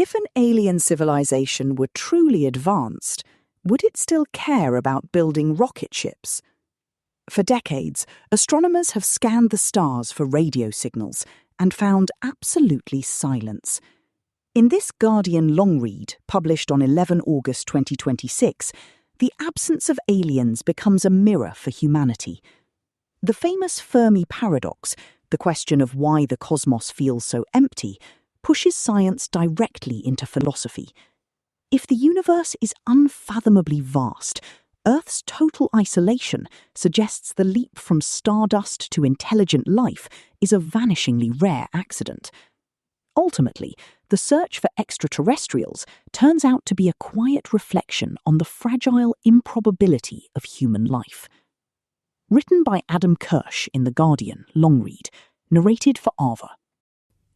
If an alien civilization were truly advanced, would it still care about building rocket ships? For decades, astronomers have scanned the stars for radio signals and found absolutely silence. In this Guardian long read, published on 11 August 2026, the absence of aliens becomes a mirror for humanity. The famous Fermi paradox, the question of why the cosmos feels so empty, pushes science directly into philosophy. If the universe is unfathomably vast, Earth's total isolation suggests the leap from stardust to intelligent life is a vanishingly rare accident. Ultimately, the search for extraterrestrials turns out to be a quiet reflection on the fragile improbability of human life. Written by Adam Kirsch in The Guardian, long read, narrated for Ava.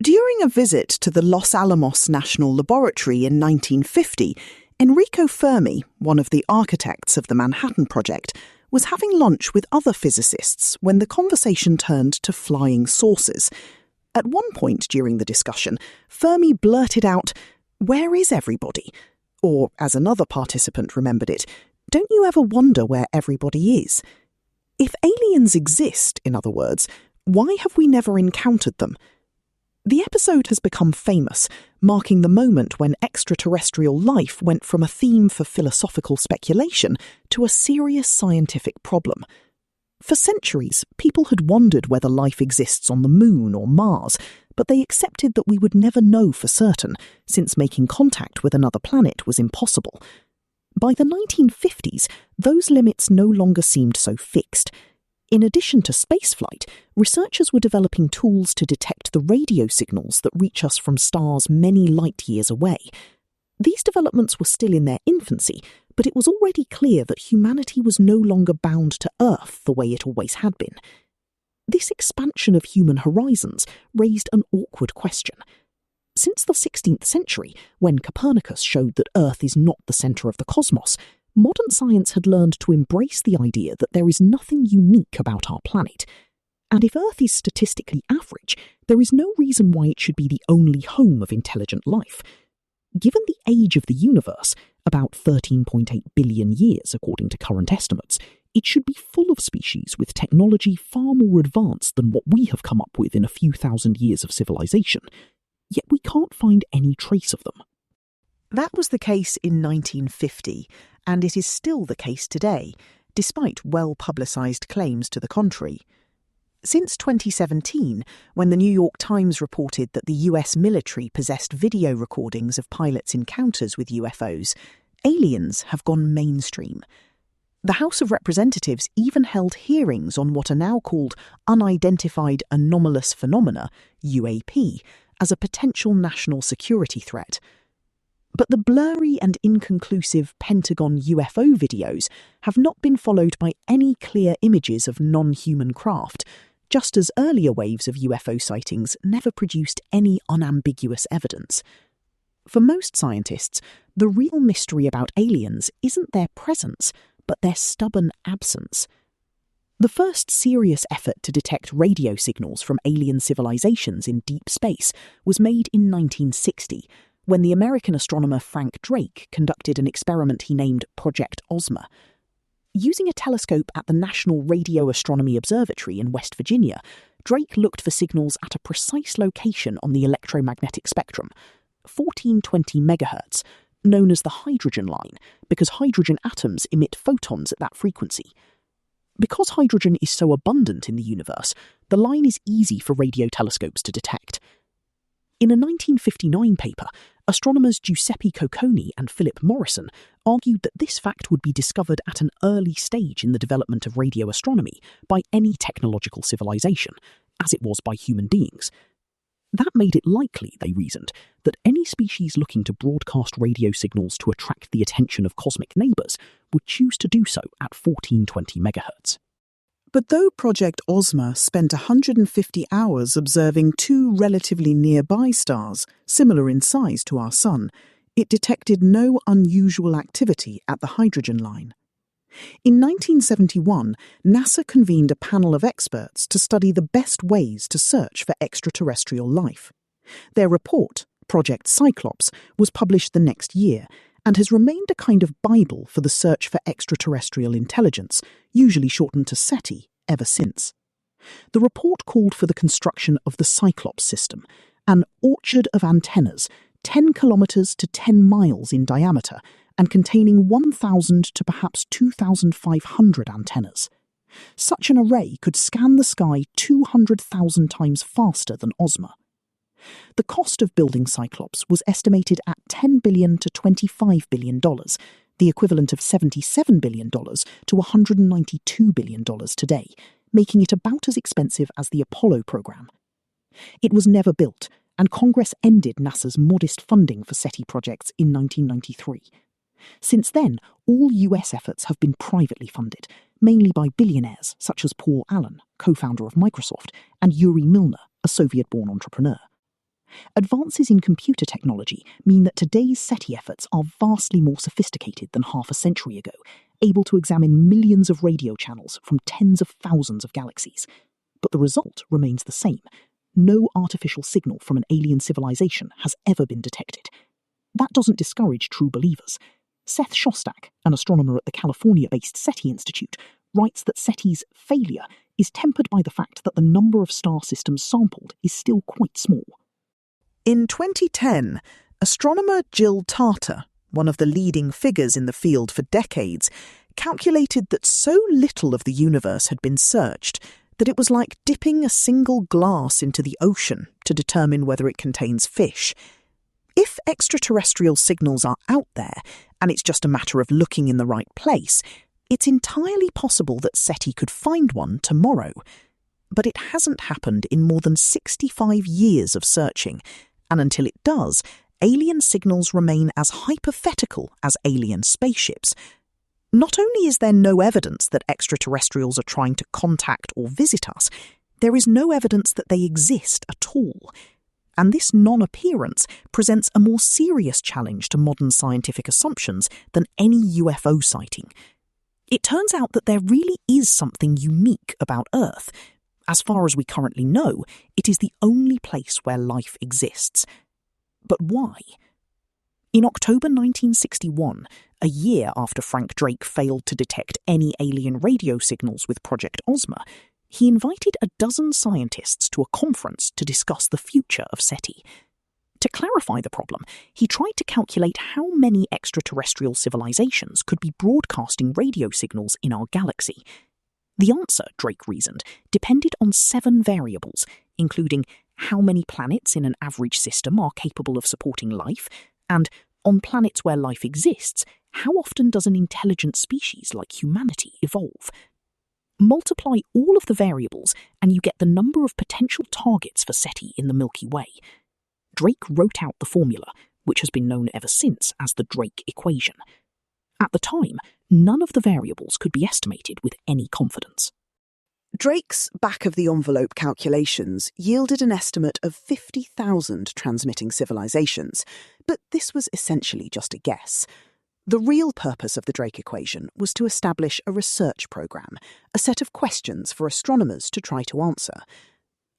During a visit to the Los Alamos National Laboratory in 1950, Enrico Fermi, one of the architects of the Manhattan Project, was having lunch with other physicists when the conversation turned to flying saucers. At one point during the discussion, Fermi blurted out, "Where is everybody?" Or, as another participant remembered it, "Don't you ever wonder where everybody is?" If aliens exist, in other words, why have we never encountered them? The episode has become famous, marking the moment when extraterrestrial life went from a theme for philosophical speculation to a serious scientific problem. For centuries, people had wondered whether life exists on the Moon or Mars, but they accepted that we would never know for certain, since making contact with another planet was impossible. By the 1950s, those limits no longer seemed so fixed. In addition to spaceflight, researchers were developing tools to detect the radio signals that reach us from stars many light years away. These developments were still in their infancy, but it was already clear that humanity was no longer bound to Earth the way it always had been. This expansion of human horizons raised an awkward question. Since the 16th century, when Copernicus showed that Earth is not the centre of the cosmos, modern science had learned to embrace the idea that there is nothing unique about our planet. And if Earth is statistically average, there is no reason why it should be the only home of intelligent life. Given the age of the universe, about 13.8 billion years according to current estimates, it should be full of species with technology far more advanced than what we have come up with in a few thousand years of civilization. Yet we can't find any trace of them. That was the case in 1950, and it is still the case today, despite well-publicised claims to the contrary. Since 2017, when the New York Times reported that the US military possessed video recordings of pilots' encounters with UFOs, aliens have gone mainstream. The House of Representatives even held hearings on what are now called unidentified anomalous phenomena, UAP, as a potential national security threat. But the blurry and inconclusive Pentagon UFO videos have not been followed by any clear images of non-human craft, just as earlier waves of UFO sightings never produced any unambiguous evidence. For most scientists, the real mystery about aliens isn't their presence, but their stubborn absence. The first serious effort to detect radio signals from alien civilizations in deep space was made in 1960, when the American astronomer Frank Drake conducted an experiment he named Project Ozma. Using a telescope at the National Radio Astronomy Observatory in West Virginia, Drake looked for signals at a precise location on the electromagnetic spectrum, 1420 MHz, known as the hydrogen line, because hydrogen atoms emit photons at that frequency. Because hydrogen is so abundant in the universe, the line is easy for radio telescopes to detect. In a 1959 paper, astronomers Giuseppe Cocconi and Philip Morrison argued that this fact would be discovered at an early stage in the development of radio astronomy by any technological civilization, as it was by human beings. That made it likely, they reasoned, that any species looking to broadcast radio signals to attract the attention of cosmic neighbours would choose to do so at 1420 MHz. But though Project Ozma spent 150 hours observing two relatively nearby stars, similar in size to our Sun, it detected no unusual activity at the hydrogen line. In 1971, NASA convened a panel of experts to study the best ways to search for extraterrestrial life. Their report, Project Cyclops was published the next year and has remained a kind of Bible for the search for extraterrestrial intelligence, usually shortened to SETI, ever since. The report called for the construction of the Cyclops system, an orchard of antennas 10 kilometres to 10 miles in diameter and containing 1,000 to perhaps 2,500 antennas. Such an array could scan the sky 200,000 times faster than Ozma. The cost of building Cyclops was estimated at $10 billion to $25 billion, the equivalent of $77 billion to $192 billion today, making it about as expensive as the Apollo program. It was never built, and Congress ended NASA's modest funding for SETI projects in 1993. Since then, all US efforts have been privately funded, mainly by billionaires such as Paul Allen, co-founder of Microsoft, and Yuri Milner, a Soviet-born entrepreneur. Advances in computer technology mean that today's SETI efforts are vastly more sophisticated than half a century ago, able to examine millions of radio channels from tens of thousands of galaxies. But the result remains the same. No artificial signal from an alien civilization has ever been detected. That doesn't discourage true believers. Seth Shostak, an astronomer at the California-based SETI Institute, writes that SETI's failure is tempered by the fact that the number of star systems sampled is still quite small. In 2010, astronomer Jill Tarter, one of the leading figures in the field for decades, calculated that so little of the universe had been searched that it was like dipping a single glass into the ocean to determine whether it contains fish. If extraterrestrial signals are out there, and it's just a matter of looking in the right place, it's entirely possible that SETI could find one tomorrow. But it hasn't happened in more than 65 years of searching, and until it does, alien signals remain as hypothetical as alien spaceships. Not only is there no evidence that extraterrestrials are trying to contact or visit us, there is no evidence that they exist at all. And this non-appearance presents a more serious challenge to modern scientific assumptions than any UFO sighting. It turns out that there really is something unique about Earth. As far as we currently know, it is the only place where life exists. But why? In October 1961, a year after Frank Drake failed to detect any alien radio signals with Project Ozma, he invited a dozen scientists to a conference to discuss the future of SETI. To clarify the problem, he tried to calculate how many extraterrestrial civilizations could be broadcasting radio signals in our galaxy. The answer, Drake reasoned, depended on 7 variables, including how many planets in an average system are capable of supporting life, and, on planets where life exists, how often does an intelligent species like humanity evolve? Multiply all of the variables and you get the number of potential targets for SETI in the Milky Way. Drake wrote out the formula, which has been known ever since as the Drake equation. At the time, none of the variables could be estimated with any confidence. Drake's back-of-the-envelope calculations yielded an estimate of 50,000 transmitting civilizations, but this was essentially just a guess. The real purpose of the Drake equation was to establish a research program, a set of questions for astronomers to try to answer.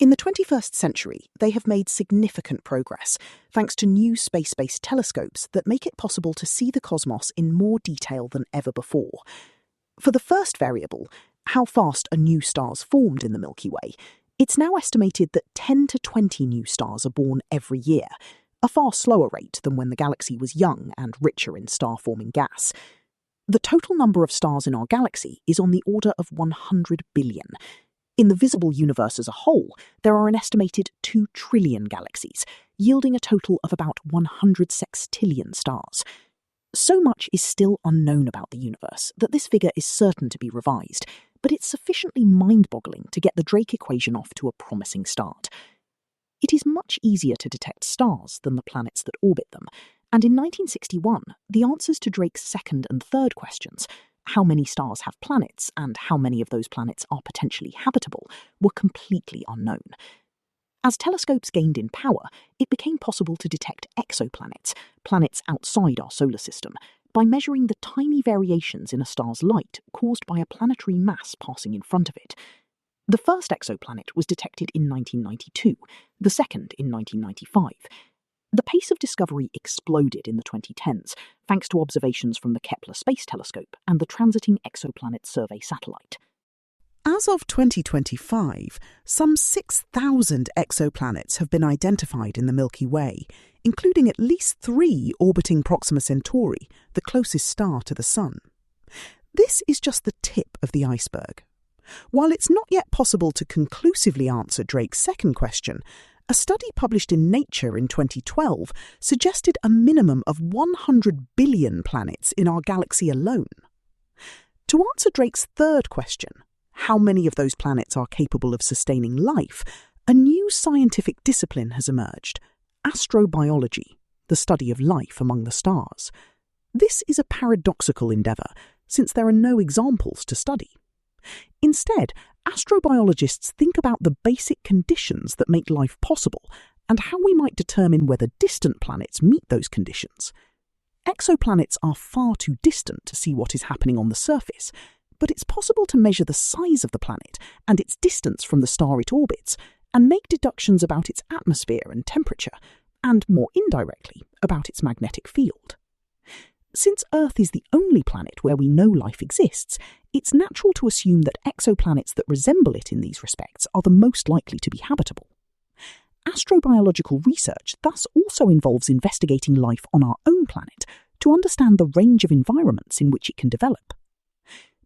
In the 21st century, they have made significant progress, thanks to new space-based telescopes that make it possible to see the cosmos in more detail than ever before. For the first variable, how fast are new stars formed in the Milky Way, it's now estimated that 10 to 20 new stars are born every year, a far slower rate than when the galaxy was young and richer in star-forming gas. The total number of stars in our galaxy is on the order of 100 billion. In the visible universe as a whole, there are an estimated 2 trillion galaxies, yielding a total of about 100 sextillion stars. So much is still unknown about the universe that this figure is certain to be revised, but it's sufficiently mind-boggling to get the Drake equation off to a promising start. It is much easier to detect stars than the planets that orbit them, and in 1961, the answers to Drake's second and third questions, how many stars have planets and how many of those planets are potentially habitable, were completely unknown. As telescopes gained in power, it became possible to detect exoplanets, planets outside our solar system, by measuring the tiny variations in a star's light caused by a planetary mass passing in front of it. The first exoplanet was detected in 1992, the second in 1995. The pace of discovery exploded in the 2010s, thanks to observations from the Kepler Space Telescope and the Transiting Exoplanet Survey satellite. As of 2025, some 6,000 exoplanets have been identified in the Milky Way, including at least 3 orbiting Proxima Centauri, the closest star to the Sun. This is just the tip of the iceberg. While it's not yet possible to conclusively answer Drake's second question, a study published in Nature in 2012 suggested a minimum of 100 billion planets in our galaxy alone. To answer Drake's third question, how many of those planets are capable of sustaining life, a new scientific discipline has emerged: astrobiology, the study of life among the stars. This is a paradoxical endeavour, since there are no examples to study. Instead, astrobiologists think about the basic conditions that make life possible and how we might determine whether distant planets meet those conditions. Exoplanets are far too distant to see what is happening on the surface, but it's possible to measure the size of the planet and its distance from the star it orbits and make deductions about its atmosphere and temperature, and more indirectly, about its magnetic field. Since Earth is the only planet where we know life exists, it's natural to assume that exoplanets that resemble it in these respects are the most likely to be habitable. Astrobiological research thus also involves investigating life on our own planet to understand the range of environments in which it can develop.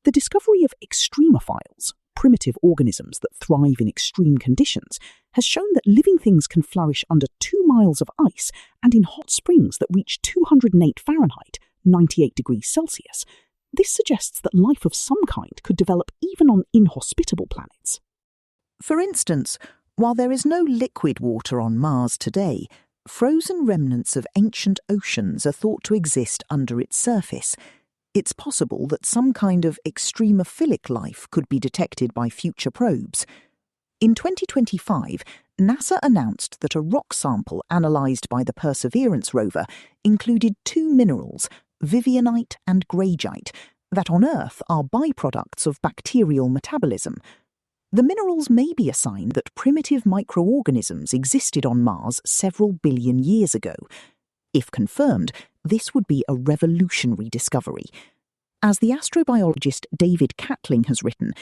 The discovery of extremophiles, primitive organisms that thrive in extreme conditions, has shown that living things can flourish under 2 miles of ice and in hot springs that reach 208 Fahrenheit, 98 degrees Celsius. This suggests that life of some kind could develop even on inhospitable planets. For instance, while there is no liquid water on Mars today, frozen remnants of ancient oceans are thought to exist under its surface. It's possible that some kind of extremophilic life could be detected by future probes. In 2025, NASA announced that a rock sample analysed by the Perseverance rover included 2 minerals, vivianite and greigite, that on Earth are byproducts of bacterial metabolism. The minerals may be a sign that primitive microorganisms existed on Mars several billion years ago. If confirmed, this would be a revolutionary discovery. As the astrobiologist David Catling has written,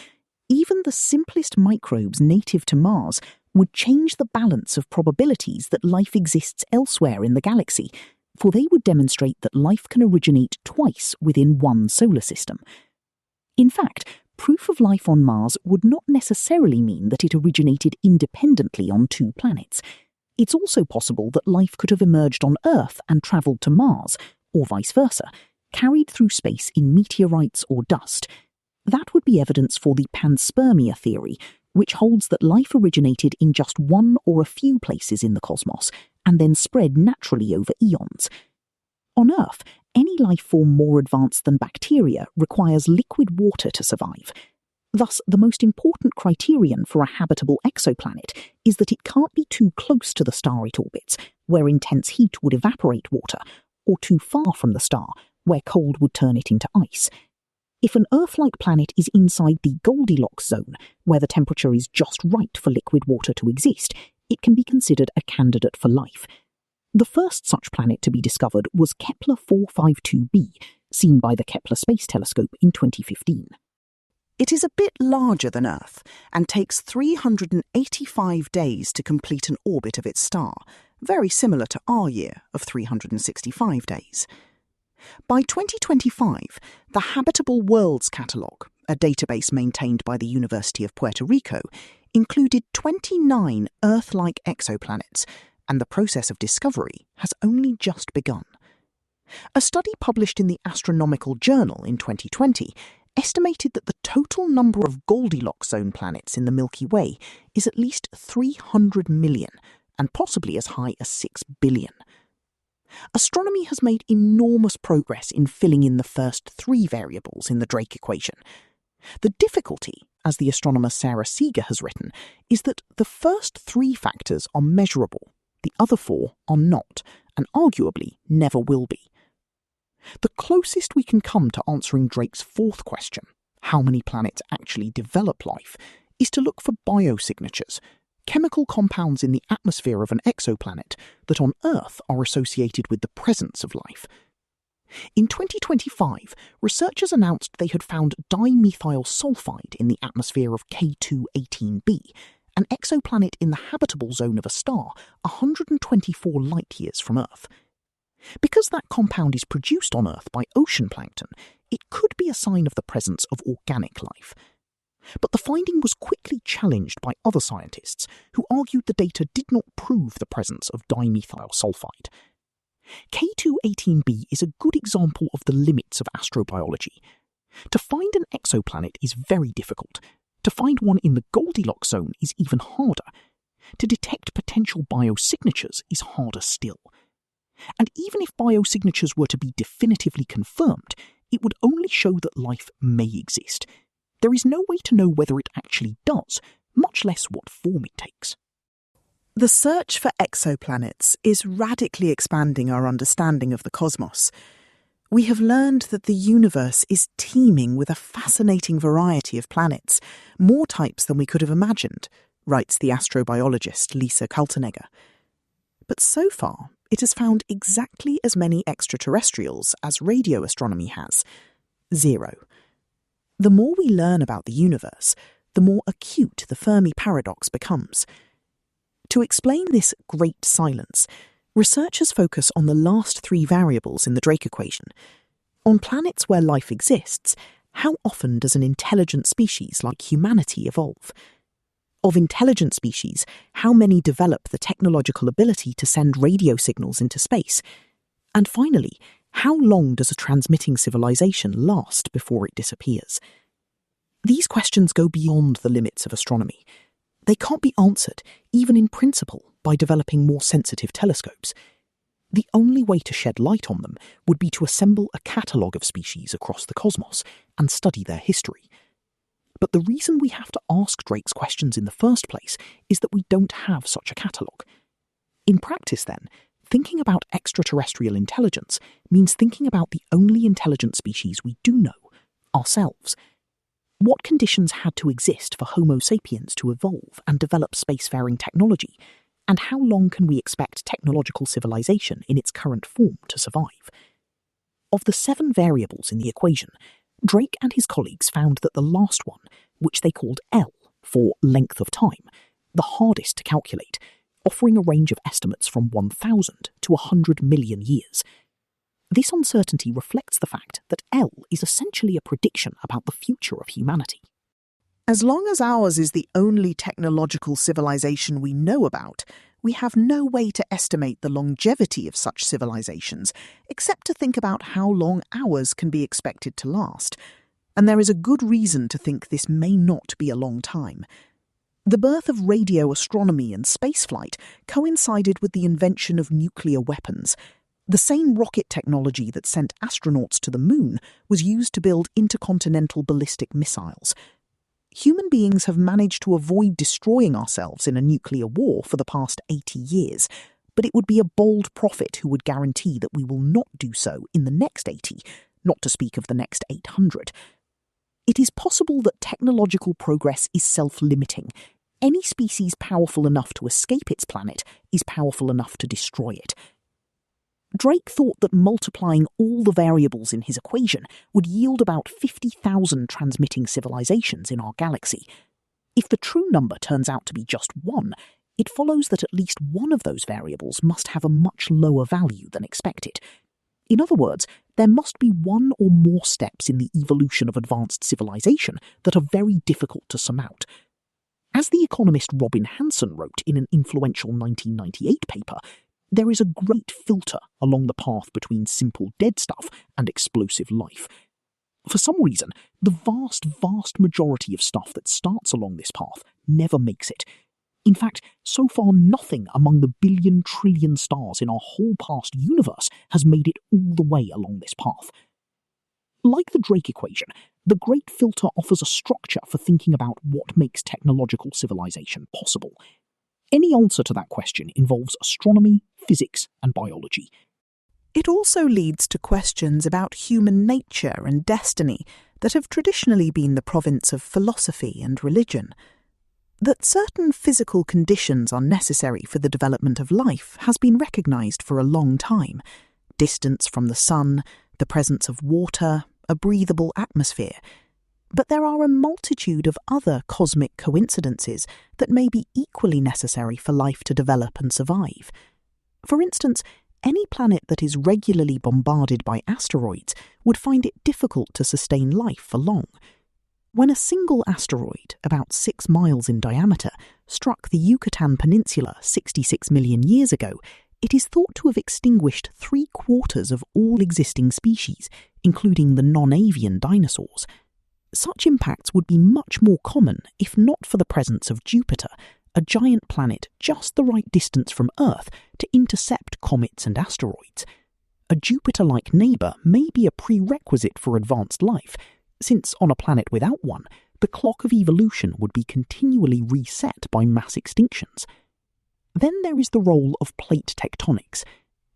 even the simplest microbes native to Mars would change the balance of probabilities that life exists elsewhere in the galaxy, for they would demonstrate that life can originate twice within one solar system. In fact, proof of life on Mars would not necessarily mean that it originated independently on 2 planets. It's also possible that life could have emerged on Earth and travelled to Mars, or vice versa, carried through space in meteorites or dust. That would be evidence for the panspermia theory, which holds that life originated in just one or a few places in the cosmos and then spread naturally over eons. On Earth, any life form more advanced than bacteria requires liquid water to survive. Thus, the most important criterion for a habitable exoplanet is that it can't be too close to the star it orbits, where intense heat would evaporate water, or too far from the star, where cold would turn it into ice. If an Earth-like planet is inside the Goldilocks zone, where the temperature is just right for liquid water to exist, it can be considered a candidate for life. The first such planet to be discovered was Kepler 452b, seen by the Kepler Space Telescope in 2015. It is a bit larger than Earth and takes 385 days to complete an orbit of its star, very similar to our year of 365 days. By 2025, the Habitable Worlds Catalogue, a database maintained by the University of Puerto Rico, included 29 Earth-like exoplanets, and the process of discovery has only just begun. A study published in the Astronomical Journal in 2020 estimated that the total number of Goldilocks zone planets in the Milky Way is at least 300 million, and possibly as high as 6 billion. Astronomy has made enormous progress in filling in the first 3 variables in the Drake equation. The difficulty, as the astronomer Sarah Seeger has written, is that the first 3 factors are measurable, the other 4 are not, and arguably never will be. The closest we can come to answering Drake's 4th question, how many planets actually develop life, is to look for biosignatures, chemical compounds in the atmosphere of an exoplanet that on Earth are associated with the presence of life. In 2025, researchers announced they had found dimethyl sulfide in the atmosphere of K2-18b, an exoplanet in the habitable zone of a star 124 light-years from Earth. Because that compound is produced on Earth by ocean plankton, it could be a sign of the presence of organic life. But the finding was quickly challenged by other scientists who argued the data did not prove the presence of dimethyl sulfide. K2-18b is a good example of the limits of astrobiology. To find an exoplanet is very difficult. To find one in the Goldilocks zone is even harder. To detect potential biosignatures is harder still. And even if biosignatures were to be definitively confirmed, it would only show that life may exist. There is no way to know whether it actually does, much less what form it takes. The search for exoplanets is radically expanding our understanding of the cosmos. We have learned that the universe is teeming with a fascinating variety of planets, more types than we could have imagined, writes the astrobiologist Lisa Kaltenegger. But so far, it has found exactly as many extraterrestrials as radio astronomy has. 0. The more we learn about the universe, the more acute the Fermi paradox becomes. To explain this great silence, researchers focus on the last 3 variables in the Drake equation. On planets where life exists, how often does an intelligent species like humanity evolve? Of intelligent species, how many develop the technological ability to send radio signals into space? And finally, how long does a transmitting civilization last before it disappears? These questions go beyond the limits of astronomy. They can't be answered, even in principle, by developing more sensitive telescopes. The only way to shed light on them would be to assemble a catalogue of species across the cosmos and study their history. But the reason we have to ask Drake's questions in the first place is that we don't have such a catalogue. In practice, then, thinking about extraterrestrial intelligence means thinking about the only intelligent species we do know, ourselves. What conditions had to exist for Homo sapiens to evolve and develop spacefaring technology? And how long can we expect technological civilization in its current form to survive? Of the 7 variables in the equation, Drake and his colleagues found that the last one, which they called L for length of time, the hardest to calculate, offering a range of estimates from 1,000 to 100 million years. This uncertainty reflects the fact that L is essentially a prediction about the future of humanity. As long as ours is the only technological civilization we know about, we have no way to estimate the longevity of such civilizations, except to think about how long ours can be expected to last. And there is a good reason to think this may not be a long time. The birth of radio astronomy and spaceflight coincided with the invention of nuclear weapons. The same rocket technology that sent astronauts to the moon was used to build intercontinental ballistic missiles. Human beings have managed to avoid destroying ourselves in a nuclear war for the past 80 years, but it would be a bold prophet who would guarantee that we will not do so in the next 80, not to speak of the next 800. It is possible that technological progress is self-limiting. Any species powerful enough to escape its planet is powerful enough to destroy it. Drake thought that multiplying all the variables in his equation would yield about 50,000 transmitting civilizations in our galaxy. If the true number turns out to be just 1, it follows that at least one of those variables must have a much lower value than expected. In other words, there must be one or more steps in the evolution of advanced civilization that are very difficult to surmount. As the economist Robin Hanson wrote in an influential 1998 paper, there is a great filter along the path between simple dead stuff and explosive life. For some reason, the vast majority of stuff that starts along this path never makes it. In fact, so far nothing among the billion trillion stars in our whole past universe has made it all the way along this path. Like the Drake equation, the Great Filter offers a structure for thinking about what makes technological civilization possible. Any answer to that question involves astronomy, physics, and biology. It also leads to questions about human nature and destiny that have traditionally been the province of philosophy and religion. That certain physical conditions are necessary for the development of life has been recognised for a long time. Distance from the sun, the presence of water, a breathable atmosphere. But there are a multitude of other cosmic coincidences that may be equally necessary for life to develop and survive. For instance, any planet that is regularly bombarded by asteroids would find it difficult to sustain life for long. When a single asteroid, about 6 miles in diameter, struck the Yucatan Peninsula 66 million years ago, it is thought to have extinguished 3/4 of all existing species, including the non-avian dinosaurs. Such impacts would be much more common if not for the presence of Jupiter, a giant planet just the right distance from Earth to intercept comets and asteroids. A Jupiter-like neighbour may be a prerequisite for advanced life, since on a planet without one, the clock of evolution would be continually reset by mass extinctions. Then there is the role of plate tectonics.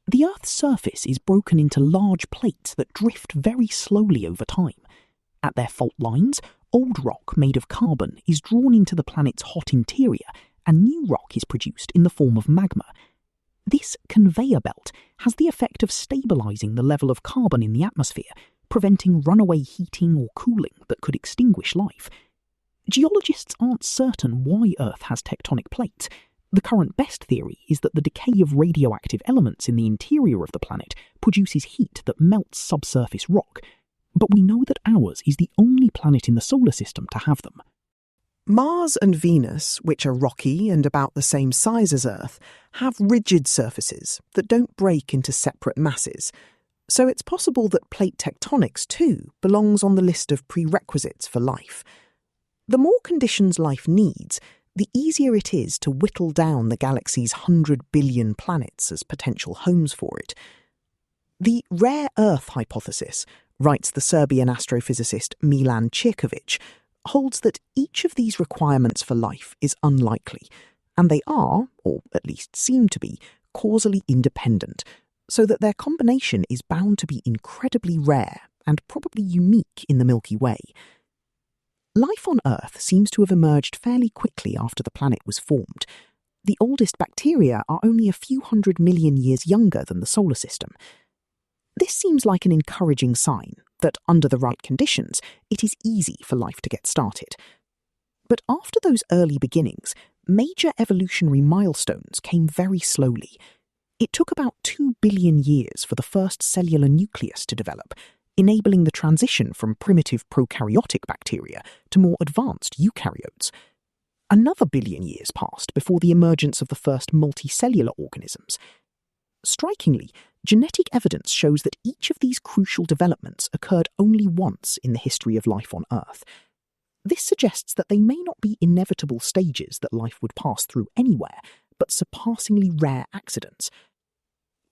The Earth's surface is broken into large plates that drift very slowly over time. At their fault lines, old rock made of carbon is drawn into the planet's hot interior, and new rock is produced in the form of magma. This conveyor belt has the effect of stabilising the level of carbon in the atmosphere, preventing runaway heating or cooling that could extinguish life. Geologists aren't certain why Earth has tectonic plates. The current best theory is that the decay of radioactive elements in the interior of the planet produces heat that melts subsurface rock, but we know that ours is the only planet in the solar system to have them. Mars and Venus, which are rocky and about the same size as Earth, have rigid surfaces that don't break into separate masses, so it's possible that plate tectonics too belongs on the list of prerequisites for life. The more conditions life needs, the easier it is to whittle down the galaxy's 100 billion planets as potential homes for it. The rare Earth hypothesis, writes the Serbian astrophysicist Milan Ćirković, holds that each of these requirements for life is unlikely, and they are, or at least seem to be, causally independent, so that their combination is bound to be incredibly rare and probably unique in the Milky Way. Life on Earth seems to have emerged fairly quickly after the planet was formed. The oldest bacteria are only a few 100 million years younger than the solar system. This seems like an encouraging sign that, under the right conditions, it is easy for life to get started. But after those early beginnings, major evolutionary milestones came very slowly. It took about 2 billion years for the first cellular nucleus to develop, enabling the transition from primitive prokaryotic bacteria to more advanced eukaryotes. Another billion years passed before the emergence of the first multicellular organisms. Strikingly, genetic evidence shows that each of these crucial developments occurred only once in the history of life on Earth. This suggests that they may not be inevitable stages that life would pass through anywhere, but surpassingly rare accidents.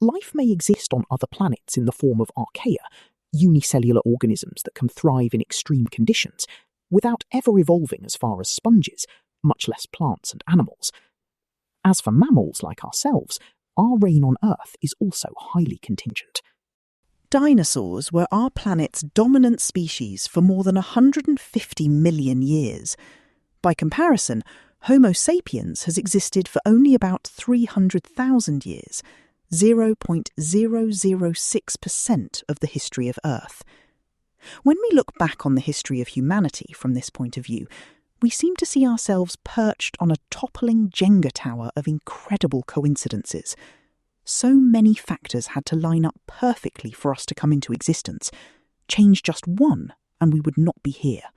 Life may exist on other planets in the form of archaea, unicellular organisms that can thrive in extreme conditions, without ever evolving as far as sponges, much less plants and animals. As for mammals like ourselves, our reign on Earth is also highly contingent. Dinosaurs were our planet's dominant species for more than 150 million years. By comparison, Homo sapiens has existed for only about 300,000 years, 0.006% of the history of Earth. When we look back on the history of humanity from this point of view, we seem to see ourselves perched on a toppling Jenga tower of incredible coincidences. So many factors had to line up perfectly for us to come into existence. Change just one, and we would not be here.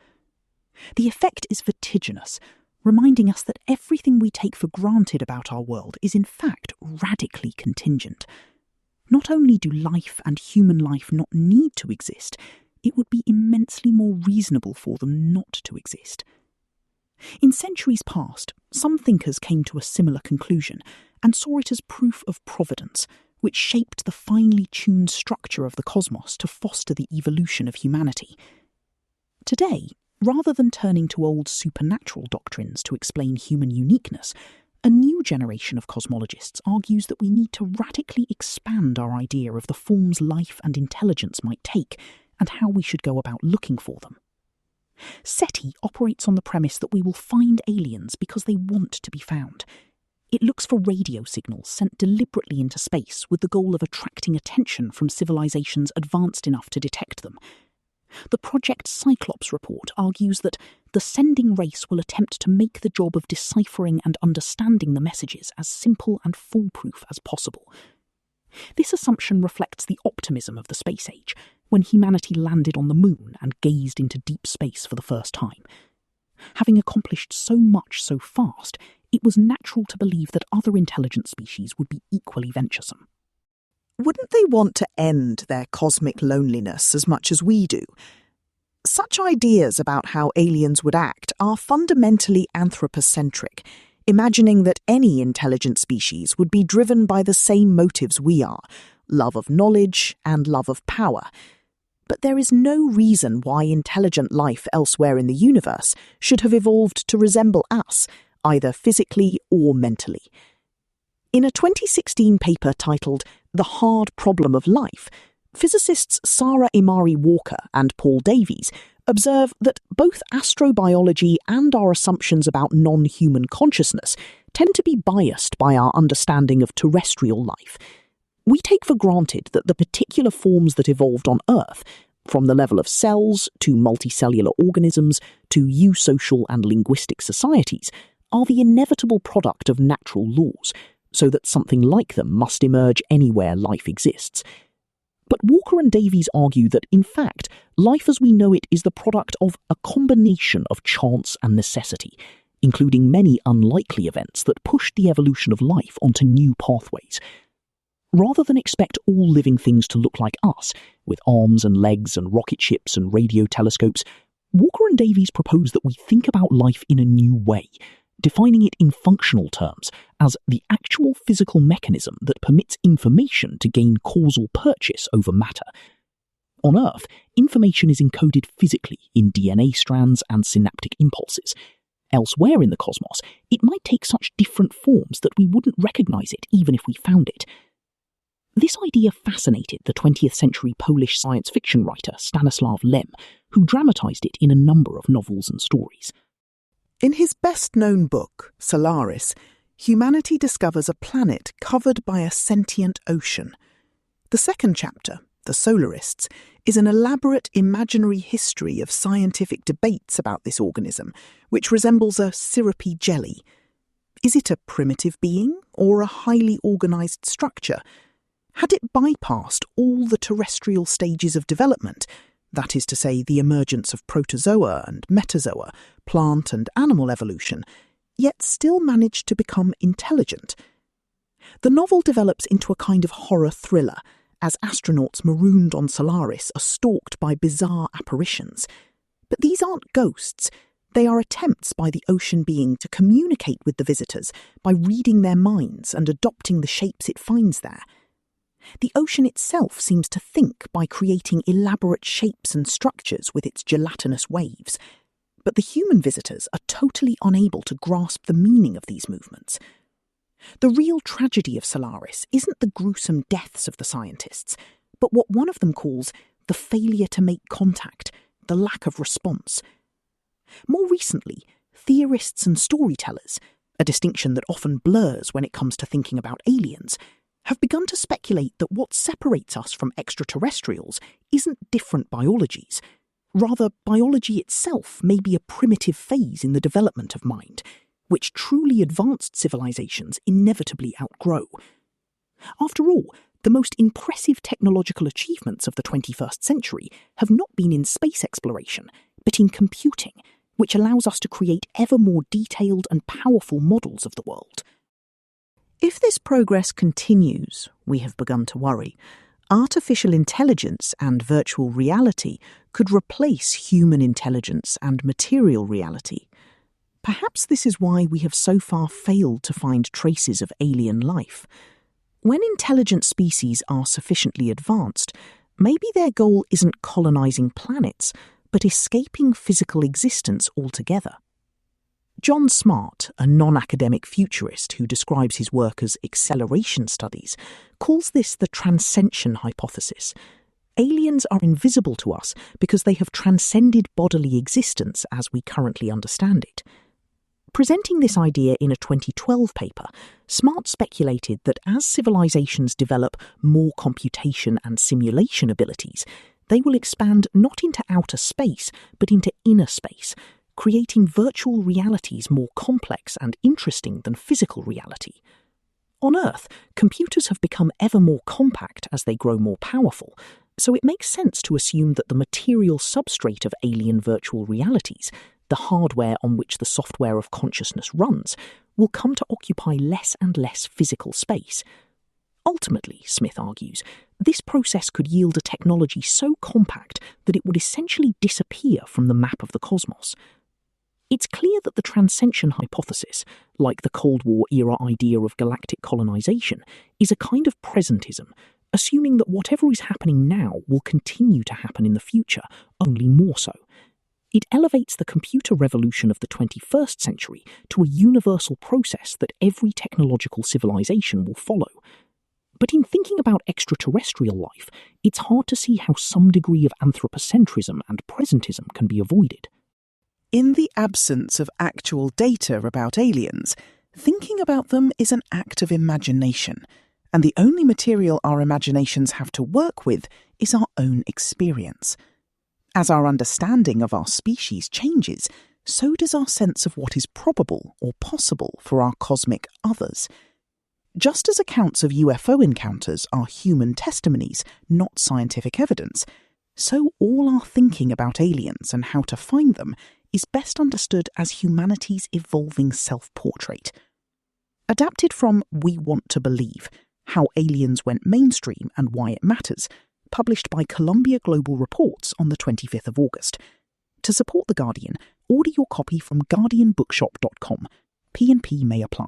The effect is vertiginous, reminding us that everything we take for granted about our world is in fact radically contingent. Not only do life and human life not need to exist, it would be immensely more reasonable for them not to exist. In centuries past, some thinkers came to a similar conclusion and saw it as proof of providence, which shaped the finely tuned structure of the cosmos to foster the evolution of humanity. Today, rather than turning to old supernatural doctrines to explain human uniqueness, a new generation of cosmologists argues that we need to radically expand our idea of the forms life and intelligence might take and how we should go about looking for them. SETI operates on the premise that we will find aliens because they want to be found. It looks for radio signals sent deliberately into space with the goal of attracting attention from civilizations advanced enough to detect them. The Project Cyclops report argues that the sending race will attempt to make the job of deciphering and understanding the messages as simple and foolproof as possible. This assumption reflects the optimism of the space age, when humanity landed on the moon and gazed into deep space for the first time. Having accomplished so much so fast, it was natural to believe that other intelligent species would be equally venturesome. Wouldn't they want to end their cosmic loneliness as much as we do? Such ideas about how aliens would act are fundamentally anthropocentric, imagining that any intelligent species would be driven by the same motives we are, love of knowledge and love of power. But there is no reason why intelligent life elsewhere in the universe should have evolved to resemble us, either physically or mentally. In a 2016 paper titled The Hard Problem of Life, physicists Sarah Imari Walker and Paul Davies observe that both astrobiology and our assumptions about non-human consciousness tend to be biased by our understanding of terrestrial life. We take for granted that the particular forms that evolved on Earth, from the level of cells to multicellular organisms to eusocial and linguistic societies, are the inevitable product of natural laws, so that something like them must emerge anywhere life exists. But Walker and Davies argue that, in fact, life as we know it is the product of a combination of chance and necessity, including many unlikely events that pushed the evolution of life onto new pathways. Rather than expect all living things to look like us, with arms and legs and rocket ships and radio telescopes, Walker and Davies propose that we think about life in a new way, defining it in functional terms as the actual physical mechanism that permits information to gain causal purchase over matter. On Earth, information is encoded physically in DNA strands and synaptic impulses. Elsewhere in the cosmos, it might take such different forms that we wouldn't recognize it even if we found it. This idea fascinated the 20th century Polish science fiction writer Stanislaw Lem, who dramatized it in a number of novels and stories. In his best-known book, Solaris, humanity discovers a planet covered by a sentient ocean. The second chapter, The Solarists, is an elaborate imaginary history of scientific debates about this organism, which resembles a syrupy jelly. Is it a primitive being or a highly organised structure? Had it bypassed all the terrestrial stages of development, that is to say, the emergence of protozoa and metazoa, plant and animal evolution, yet still managed to become intelligent? The novel develops into a kind of horror thriller, as astronauts marooned on Solaris are stalked by bizarre apparitions. But these aren't ghosts. They are attempts by the ocean being to communicate with the visitors by reading their minds and adopting the shapes it finds there. The ocean itself seems to think by creating elaborate shapes and structures with its gelatinous waves. But the human visitors are totally unable to grasp the meaning of these movements. The real tragedy of Solaris isn't the gruesome deaths of the scientists, but what one of them calls the failure to make contact, the lack of response. More recently, theorists and storytellers, a distinction that often blurs when it comes to thinking about aliens, have begun to speculate that what separates us from extraterrestrials isn't different biologies. Rather, biology itself may be a primitive phase in the development of mind, which truly advanced civilizations inevitably outgrow. After all, the most impressive technological achievements of the 21st century have not been in space exploration, but in computing, which allows us to create ever more detailed and powerful models of the world. If this progress continues, we have begun to worry, artificial intelligence and virtual reality could replace human intelligence and material reality. Perhaps this is why we have so far failed to find traces of alien life. When intelligent species are sufficiently advanced, maybe their goal isn't colonizing planets, but escaping physical existence altogether. John Smart, a non-academic futurist who describes his work as acceleration studies, calls this the transcension hypothesis. aliens are invisible to us because they have transcended bodily existence as we currently understand it. Presenting this idea in a 2012 paper, Smart speculated that as civilizations develop more computation and simulation abilities, they will expand not into outer space, but into inner space, creating virtual realities more complex and interesting than physical reality. On Earth, computers have become ever more compact as they grow more powerful, so it makes sense to assume that the material substrate of alien virtual realities, the hardware on which the software of consciousness runs, will come to occupy less and less physical space. Ultimately, Smith argues, this process could yield a technology so compact that it would essentially disappear from the map of the cosmos. It's clear that the transcension hypothesis, like the Cold War era idea of galactic colonization, is a kind of presentism, assuming that whatever is happening now will continue to happen in the future, only more so. It elevates the computer revolution of the 21st century to a universal process that every technological civilization will follow. But in thinking about extraterrestrial life, it's hard to see how some degree of anthropocentrism and presentism can be avoided. In the absence of actual data about aliens, thinking about them is an act of imagination, and the only material our imaginations have to work with is our own experience. As our understanding of our species changes, so does our sense of what is probable or possible for our cosmic others. Just as accounts of UFO encounters are human testimonies, not scientific evidence, so all our thinking about aliens and how to find them is best understood as humanity's evolving self-portrait. Adapted from We Want to Believe, How Aliens Went Mainstream and Why It Matters, published by Columbia Global Reports on the 25th of August. To support The Guardian, order your copy from guardianbookshop.com. P&P may apply.